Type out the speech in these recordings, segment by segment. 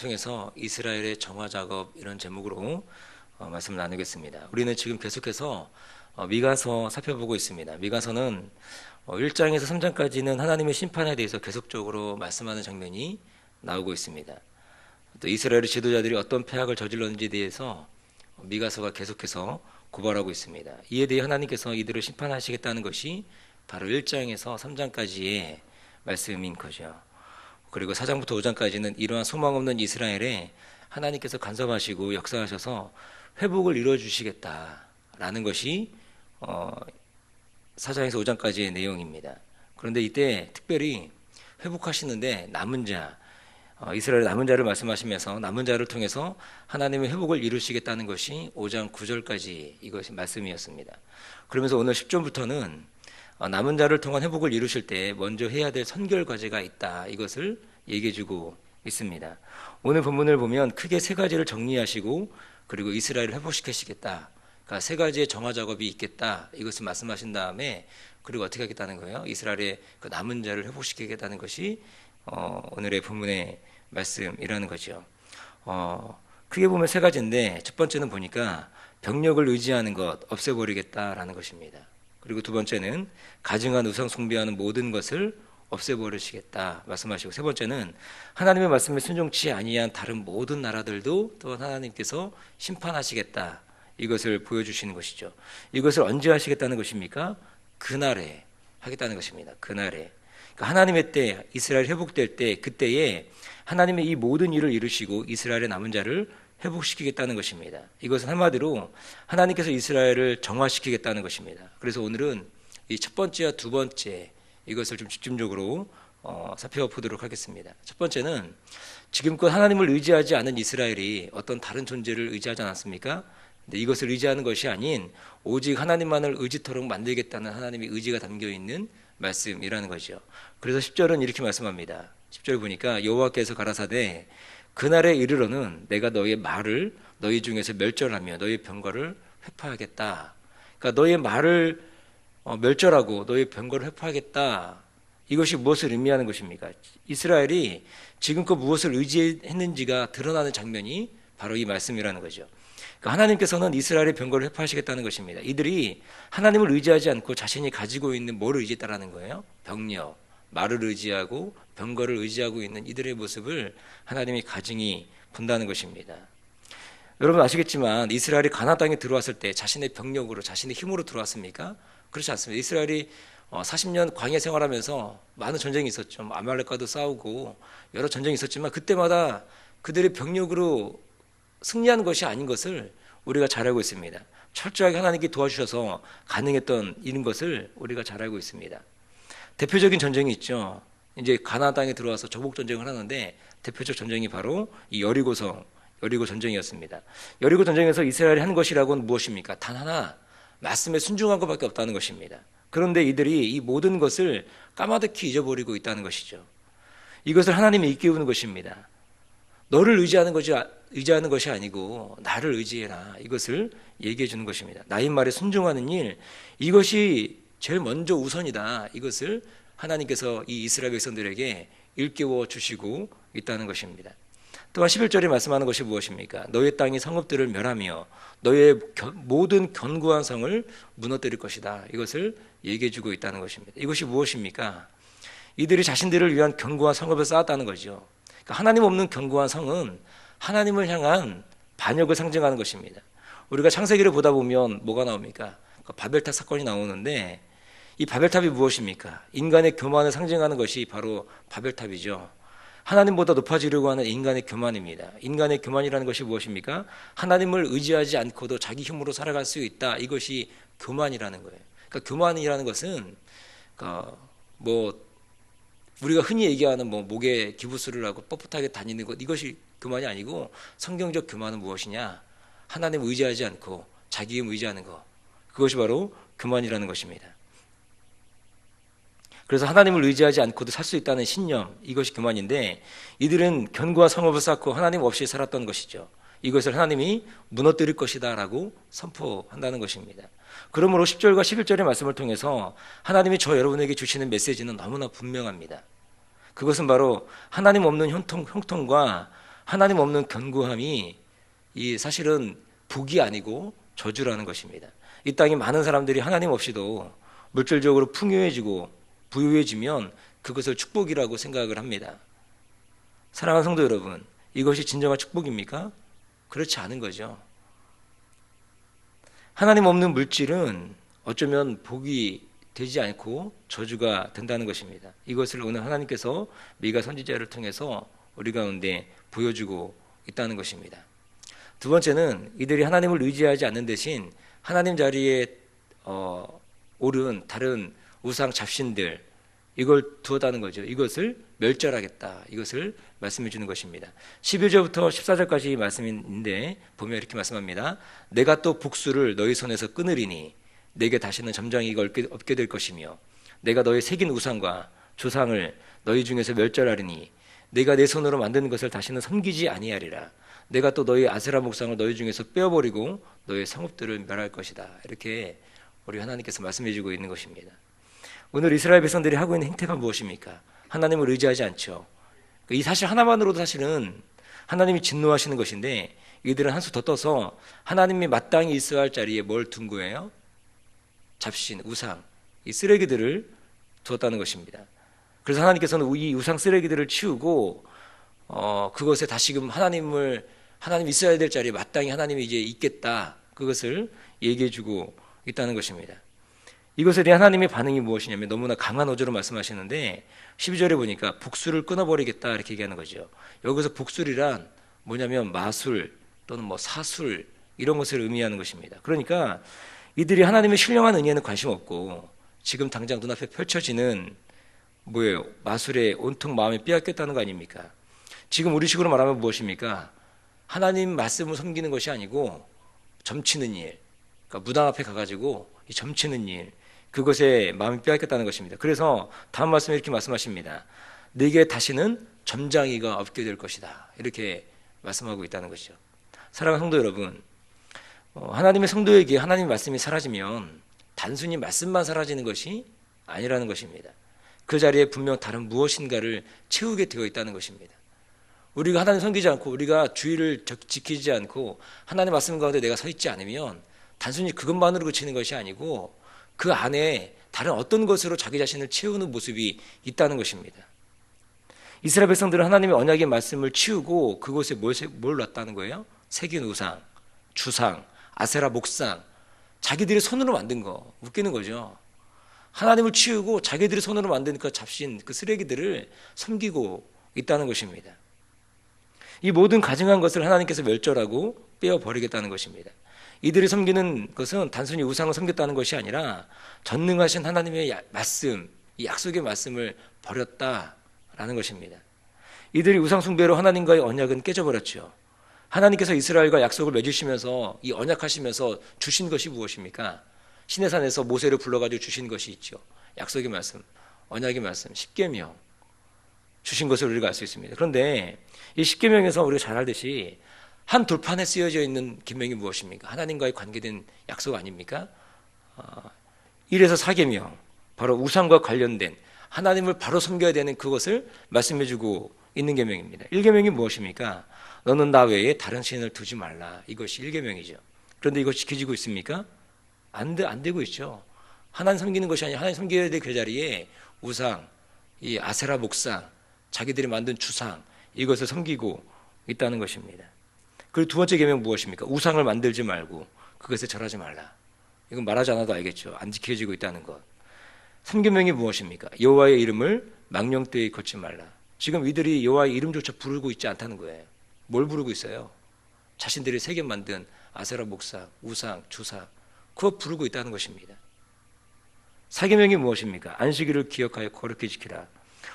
통해서 이스라엘의 정화 작업 이런 제목으로 말씀을 나누겠습니다. 우리는 지금 계속해서 미가서 살펴보고 있습니다. 미가서는 1장에서 3장까지는 하나님의 심판에 대해서 계속적으로 말씀하는 장면이 나오고 있습니다. 또 이스라엘의 지도자들이 어떤 폐악을 저질렀는지에 대해서 미가서가 계속해서 고발하고 있습니다. 이에 대해 하나님께서 이들을 심판하시겠다는 것이 바로 1장에서 3장까지의 말씀인 거죠. 그리고 4장부터 5장까지는 이러한 소망 없는 이스라엘에 하나님께서 간섭하시고 역사하셔서 회복을 이루어 주시겠다라는 것이 4장에서 5장까지의 내용입니다. 그런데 이때 특별히 회복하시는데 남은 자, 이스라엘 남은 자를 말씀하시면서 남은 자를 통해서 하나님의 회복을 이루시겠다는 것이 5장 9절까지 이것이 말씀이었습니다. 그러면서 오늘 10절부터는 남은 자를 통한 회복을 이루실 때 먼저 해야 될 선결 과제가 있다, 이것을 얘기해 주고 있습니다. 오늘 본문을 보면 크게 세 가지를 정리하시고 그리고 이스라엘을 회복시키시겠다, 그러니까 세 가지의 정화 작업이 있겠다, 이것을 말씀하신 다음에 그리고 어떻게 하겠다는 거예요? 이스라엘의 그 남은 자를 회복시키겠다는 것이 오늘의 본문의 말씀이라는 거죠. 크게 보면 세 가지인데 첫 번째는 보니까 병력을 의지하는 것 없애버리겠다라는 것입니다. 그리고 두 번째는 가증한 우상 숭배하는 모든 것을 없애버리시겠다 말씀하시고, 세 번째는 하나님의 말씀에 순종치 아니한 다른 모든 나라들도 또한 하나님께서 심판하시겠다, 이것을 보여주시는 것이죠. 이것을 언제 하시겠다는 것입니까? 그날에 하겠다는 것입니다. 그날에, 그러니까 하나님의 때, 이스라엘 회복될 때, 그때에 하나님의 이 모든 일을 이루시고 이스라엘의 남은 자를 회복시키겠다는 것입니다. 이것은 한마디로 하나님께서 이스라엘을 정화시키겠다는 것입니다. 그래서 오늘은 이 첫 번째와 두 번째, 이것을 좀 집중적으로 살펴보도록 하겠습니다. 첫 번째는 지금껏 하나님을 의지하지 않은 이스라엘이 어떤 다른 존재를 의지하지 않았습니까? 근데 이것을 의지하는 것이 아닌 오직 하나님만을 의지토록 만들겠다는 하나님의 의지가 담겨 있는 말씀이라는 거죠. 그래서 10절은 이렇게 말씀합니다. 10절 보니까 여호와께서 가라사대 그날에 이르러는 내가 너의 말을 너희 중에서 멸절하며 너의 병거를 회파하겠다. 그러니까 너의 말을 멸절하고 너의 병거를 회파하겠다. 이것이 무엇을 의미하는 것입니까? 이스라엘이 지금껏 무엇을 의지했는지가 드러나는 장면이 바로 이 말씀이라는 거죠. 그러니까 하나님께서는 이스라엘의 병거를 회파하시겠다는 것입니다. 이들이 하나님을 의지하지 않고 자신이 가지고 있는 뭐를 의지했다라는 거예요? 병력, 말을 의지하고 병거를 의지하고 있는 이들의 모습을 하나님이 가증히 본다는 것입니다. 여러분 아시겠지만 이스라엘이 가나안 땅에 들어왔을 때 자신의 병력으로, 자신의 힘으로 들어왔습니까? 그렇지 않습니다. 이스라엘이 40년 광야 생활하면서 많은 전쟁이 있었죠. 아말렉과도 싸우고 여러 전쟁이 있었지만 그때마다 그들의 병력으로 승리하는 것이 아닌 것을 우리가 잘 알고 있습니다. 철저하게 하나님께 도와주셔서 가능했던 이런 것을 우리가 잘 알고 있습니다. 대표적인 전쟁이 있죠. 이제 가나안 땅에 들어와서 정복 전쟁을 하는데 대표적 전쟁이 바로 이 여리고 전쟁이었습니다. 여리고 전쟁에서 이스라엘이 한 것이라고는 무엇입니까? 단 하나, 말씀에 순종한 것밖에 없다는 것입니다. 그런데 이들이 이 모든 것을 까마득히 잊어버리고 있다는 것이죠. 이것을 하나님이 일깨우는 것입니다. 너를 의지하는 것이 아니고 나를 의지해라, 이것을 얘기해 주는 것입니다. 나의 말에 순종하는 일, 이것이 제일 먼저 우선이다, 이것을 하나님께서 이 이스라엘 백성들에게 일깨워 주시고 있다는 것입니다. 또한 11절에 말씀하는 것이 무엇입니까? 너의 땅이 성읍들을 멸하며 너의 모든 견고한 성을 무너뜨릴 것이다, 이것을 얘기해 주고 있다는 것입니다. 이것이 무엇입니까? 이들이 자신들을 위한 견고한 성읍을 쌓았다는 거죠. 그러니까 하나님 없는 견고한 성은 하나님을 향한 반역을 상징하는 것입니다. 우리가 창세기를 보다 보면 뭐가 나옵니까? 바벨탑 사건이 나오는데 이 바벨탑이 무엇입니까? 인간의 교만을 상징하는 것이 바로 바벨탑이죠. 하나님보다 높아지려고 하는 인간의 교만입니다. 인간의 교만이라는 것이 무엇입니까? 하나님을 의지하지 않고도 자기 힘으로 살아갈 수 있다, 이것이 교만이라는 거예요. 그러니까 교만이라는 것은 우리가 흔히 얘기하는 목에 기부스를 하고 뻣뻣하게 다니는 것, 이것이 교만이 아니고 성경적 교만은 무엇이냐? 하나님을 의지하지 않고 자기 힘을 의지하는 것, 그것이 바로 교만이라는 것입니다. 그래서 하나님을 의지하지 않고도 살 수 있다는 신념, 이것이 교만인데 이들은 견고한 성읍을 쌓고 하나님 없이 살았던 것이죠. 이것을 하나님이 무너뜨릴 것이다 라고 선포한다는 것입니다. 그러므로 10절과 11절의 말씀을 통해서 하나님이 저 여러분에게 주시는 메시지는 너무나 분명합니다. 그것은 바로 하나님 없는 형통과 하나님 없는 견고함이 이 사실은 복이 아니고 저주라는 것입니다. 이 땅에 많은 사람들이 하나님 없이도 물질적으로 풍요해지고 부유해지면 그것을 축복이라고 생각을 합니다. 사랑하는 성도 여러분, 이것이 진정한 축복입니까? 그렇지 않은 거죠. 하나님 없는 물질은 어쩌면 복이 되지 않고 저주가 된다는 것입니다. 이것을 오늘 하나님께서 미가 선지자를 통해서 우리 가운데 보여주고 있다는 것입니다. 두 번째는 이들이 하나님을 의지하지 않는 대신 하나님 자리에 오른 다른 우상 잡신들, 이걸 두었다는 거죠. 이것을 멸절하겠다. 이것을 말씀해 주는 것입니다. 11절부터 14절까지 말씀인데 보면 이렇게 말씀합니다. 내가 또 복수를 너희 손에서 끊으리니 내게 다시는 점장이가 없게 될 것이며 내가 너희 새긴 우상과 조상을 너희 중에서 멸절하리니 내가 내 손으로 만든 것을 다시는 섬기지 아니하리라. 내가 또 너희 아세라 목상을 너희 중에서 빼어버리고 너희 성읍들을 멸할 것이다. 이렇게 우리 하나님께서 말씀해 주고 있는 것입니다. 오늘 이스라엘 백성들이 하고 있는 행태가 무엇입니까? 하나님을 의지하지 않죠. 이 사실 하나만으로도 사실은 하나님이 진노하시는 것인데 이들은 한 수 더 떠서 하나님이 마땅히 있어야 할 자리에 뭘 둔 거예요? 잡신, 우상, 이 쓰레기들을 두었다는 것입니다. 그래서 하나님께서는 이 우상 쓰레기들을 치우고 그것에 다시금 하나님 있어야 될 자리에 마땅히 하나님이 이제 있겠다. 그것을 얘기해주고 있다는 것입니다. 이것에 대한 하나님의 반응이 무엇이냐면 너무나 강한 어조로 말씀하시는데 12절에 보니까 복수를 끊어버리겠다 이렇게 얘기하는 거죠. 여기서 복술이란 뭐냐면 마술 또는 뭐 사술 이런 것을 의미하는 것입니다. 그러니까 이들이 하나님의 신령한 은혜에는 관심 없고 지금 당장 눈앞에 펼쳐지는 뭐예요? 마술에 온통 마음이 빼앗겼다는 거 아닙니까? 지금 우리식으로 말하면 무엇입니까? 하나님 말씀을 섬기는 것이 아니고 점치는 일, 그러니까 무당 앞에 가가지고 이 점치는 일, 그것에 마음이 빼앗겼다는 것입니다. 그래서 다음 말씀에 이렇게 말씀하십니다. 내게 다시는 점장이가 없게 될 것이다. 이렇게 말씀하고 있다는 것이죠. 사랑하는 성도 여러분, 하나님의 성도에게 하나님의 말씀이 사라지면 단순히 말씀만 사라지는 것이 아니라는 것입니다. 그 자리에 분명 다른 무엇인가를 채우게 되어 있다는 것입니다. 우리가 하나님 섬기지 않고 우리가 주의를 지키지 않고 하나님 말씀 가운데 내가 서 있지 않으면 단순히 그것만으로 그치는 것이 아니고 그 안에 다른 어떤 것으로 자기 자신을 채우는 모습이 있다는 것입니다. 이스라엘 백성들은 하나님의 언약의 말씀을 치우고 그곳에 뭘 놨다는 거예요? 새긴 우상, 주상, 아세라 목상, 자기들이 손으로 만든 거. 웃기는 거죠. 하나님을 치우고 자기들이 손으로 만든 그 잡신, 그 쓰레기들을 섬기고 있다는 것입니다. 이 모든 가증한 것을 하나님께서 멸절하고 빼어버리겠다는 것입니다. 이들이 섬기는 것은 단순히 우상을 섬겼다는 것이 아니라 전능하신 하나님의 말씀, 이 약속의 말씀을 버렸다라는 것입니다. 이들이 우상 숭배로 하나님과의 언약은 깨져버렸죠. 하나님께서 이스라엘과 약속을 맺으시면서 이 언약하시면서 주신 것이 무엇입니까? 시내산에서 모세를 불러가지고 주신 것이 있죠. 약속의 말씀, 언약의 말씀, 십계명 주신 것을 우리가 알 수 있습니다. 그런데 이 십계명에서 우리가 잘 알듯이 한 돌판에 쓰여져 있는 계명이 무엇입니까? 하나님과의 관계된 약속 아닙니까? 1에서 4계명, 바로 우상과 관련된 하나님을 바로 섬겨야 되는 그것을 말씀해주고 있는 계명입니다. 1계명이 무엇입니까? 너는 나 외에 다른 신을 두지 말라. 이것이 1계명이죠. 그런데 이거 지켜지고 있습니까? 안 되고 있죠. 하나님 섬기는 것이 아니라 하나님 섬겨야 될 그 자리에 우상, 이 아세라 목상, 자기들이 만든 주상, 이것을 섬기고 있다는 것입니다. 그리고 두 번째 계명 무엇입니까? 우상을 만들지 말고 그것에 절하지 말라. 이건 말하지 않아도 알겠죠. 안 지켜지고 있다는 것. 3계명이 무엇입니까? 여호와의 이름을 망령되이 걷지 말라. 지금 이들이 여호와의 이름조차 부르고 있지 않다는 거예요. 뭘 부르고 있어요? 자신들이 새겨 만든 아세라 목상, 우상, 주상, 그거 부르고 있다는 것입니다. 4계명이 무엇입니까? 안식일을 기억하여 거룩히 지키라.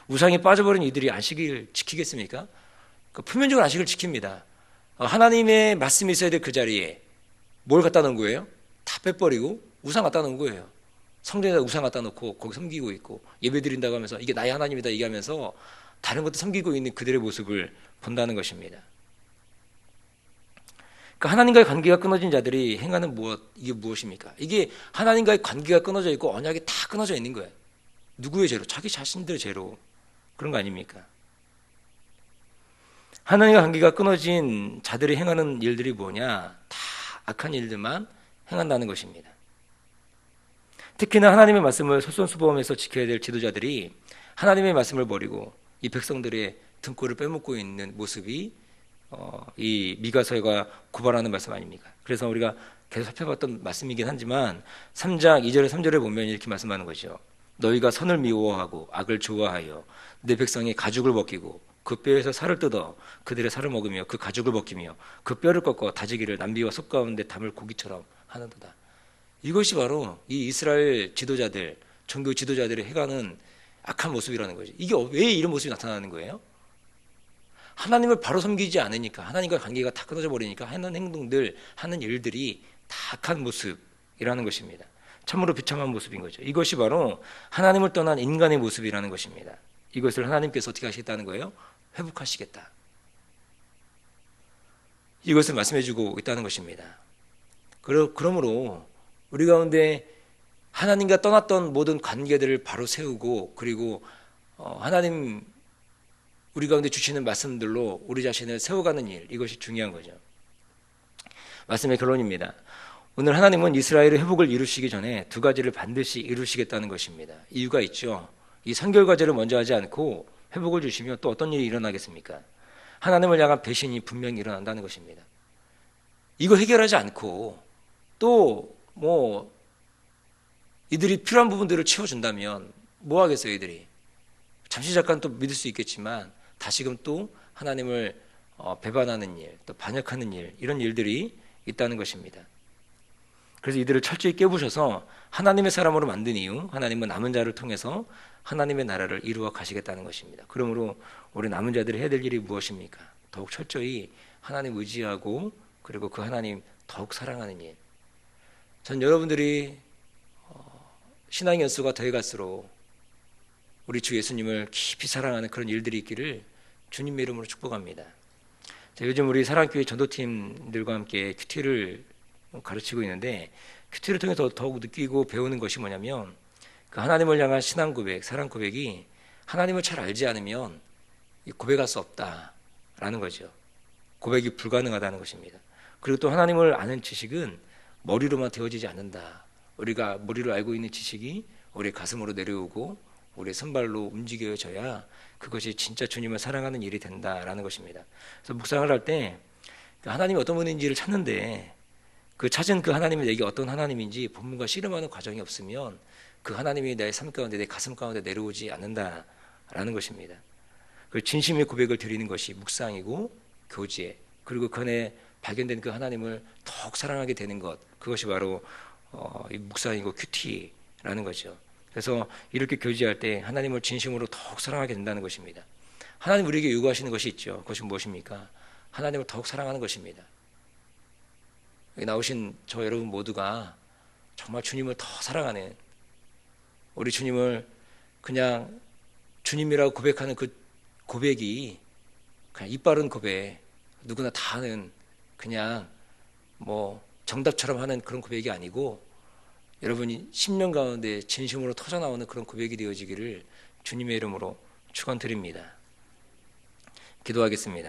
우상에 빠져버린 이들이 안식일을 지키겠습니까? 표면적으로 안식을 지킵니다. 하나님의 말씀이 있어야 될 그 자리에 뭘 갖다 놓은 거예요? 다 빼버리고 우상 갖다 놓은 거예요. 성전에다 우상 갖다 놓고 거기 섬기고 있고 예배 드린다고 하면서 이게 나의 하나님이다 얘기하면서 다른 것도 섬기고 있는 그들의 모습을 본다는 것입니다. 그러니까 하나님과의 관계가 끊어진 자들이 행하는 이게 무엇입니까? 이게 하나님과의 관계가 끊어져 있고 언약이 다 끊어져 있는 거예요. 누구의 죄로? 자기 자신들의 죄로. 그런 거 아닙니까? 하나님과 관계가 끊어진 자들이 행하는 일들이 뭐냐? 다 악한 일들만 행한다는 것입니다. 특히나 하나님의 말씀을 솔선수범해서 지켜야 될 지도자들이 하나님의 말씀을 버리고 이 백성들의 등골을 빼먹고 있는 모습이 이 미가서가 고발하는 말씀 아닙니까? 그래서 우리가 계속 살펴봤던 말씀이긴 하지만 3장 2절에 3절에 보면 이렇게 말씀하는 거죠. 너희가 선을 미워하고 악을 좋아하여 내 백성이 가죽을 벗기고 그 뼈에서 살을 뜯어 그들의 살을 먹으며 그 가죽을 벗기며 그 뼈를 꺾어 다지기를 남비와 속 가운데 담을 고기처럼 하는도다. 이것이 바로 이 이스라엘 지도자들, 종교 지도자들이 해가는 악한 모습이라는 거죠. 이게 왜 이런 모습이 나타나는 거예요? 하나님을 바로 섬기지 않으니까, 하나님과 관계가 다 끊어져 버리니까 하는 행동들, 하는 일들이 다 악한 모습이라는 것입니다. 참으로 비참한 모습인 거죠. 이것이 바로 하나님을 떠난 인간의 모습이라는 것입니다. 이것을 하나님께서 어떻게 하시겠다는 거예요? 회복하시겠다. 이것을 말씀해주고 있다는 것입니다. 그러므로 우리 가운데 하나님과 떠났던 모든 관계들을 바로 세우고, 그리고 하나님 우리 가운데 주시는 말씀들로 우리 자신을 세워가는 일, 이것이 중요한 거죠. 말씀의 결론입니다. 오늘 하나님은 이스라엘의 회복을 이루시기 전에 두 가지를 반드시 이루시겠다는 것입니다. 이유가 있죠. 이 선결 과제를 먼저 하지 않고 회복을 주시면 또 어떤 일이 일어나겠습니까? 하나님을 향한 배신이 분명히 일어난다는 것입니다. 이거 해결하지 않고 또 이들이 필요한 부분들을 채워준다면 뭐 하겠어요, 이들이? 잠시 잠깐 또 믿을 수 있겠지만 다시금 또 하나님을 배반하는 일, 또 반역하는 일, 이런 일들이 있다는 것입니다. 그래서 이들을 철저히 깨부셔서 하나님의 사람으로 만든 이유, 하나님은 남은 자를 통해서 하나님의 나라를 이루어 가시겠다는 것입니다. 그러므로 우리 남은 자들이 해야 될 일이 무엇입니까? 더욱 철저히 하나님 의지하고, 그리고 그 하나님 더욱 사랑하는 일. 전 여러분들이 신앙의 연수가 더해갈수록 우리 주 예수님을 깊이 사랑하는 그런 일들이 있기를 주님의 이름으로 축복합니다. 요즘 우리 사랑교회 전도팀들과 함께 큐티를 가르치고 있는데, 큐티를 통해서 더욱 느끼고 배우는 것이 뭐냐면, 그 하나님을 향한 신앙 고백, 사랑 고백이 하나님을 잘 알지 않으면 고백할 수 없다라는 거죠. 고백이 불가능하다는 것입니다. 그리고 또 하나님을 아는 지식은 머리로만 되어지지 않는다. 우리가 머리로 알고 있는 지식이 우리 가슴으로 내려오고 우리의 손발로 움직여져야 그것이 진짜 주님을 사랑하는 일이 된다라는 것입니다. 그래서 묵상을 할 때 하나님이 어떤 분인지를 찾는데, 그 찾은 그 하나님이 내게 어떤 하나님인지 본문과 씨름하는 과정이 없으면 그 하나님이 내 삶 가운데, 내 가슴 가운데 내려오지 않는다라는 것입니다. 그 진심의 고백을 드리는 것이 묵상이고 교제, 그리고 그 안에 발견된 그 하나님을 더욱 사랑하게 되는 것, 그것이 바로 이 묵상이고 큐티라는 거죠. 그래서 이렇게 교제할 때 하나님을 진심으로 더욱 사랑하게 된다는 것입니다. 하나님 우리에게 요구하시는 것이 있죠. 그것이 무엇입니까? 하나님을 더욱 사랑하는 것입니다. 여기 나오신 저 여러분 모두가 정말 주님을 더 사랑하는, 우리 주님을 그냥 주님이라고 고백하는 그 고백이 그냥 입바른 고백, 누구나 다 하는 그냥 정답처럼 하는 그런 고백이 아니고, 여러분이 10년 가운데 진심으로 터져나오는 그런 고백이 되어지기를 주님의 이름으로 축원드립니다. 기도하겠습니다.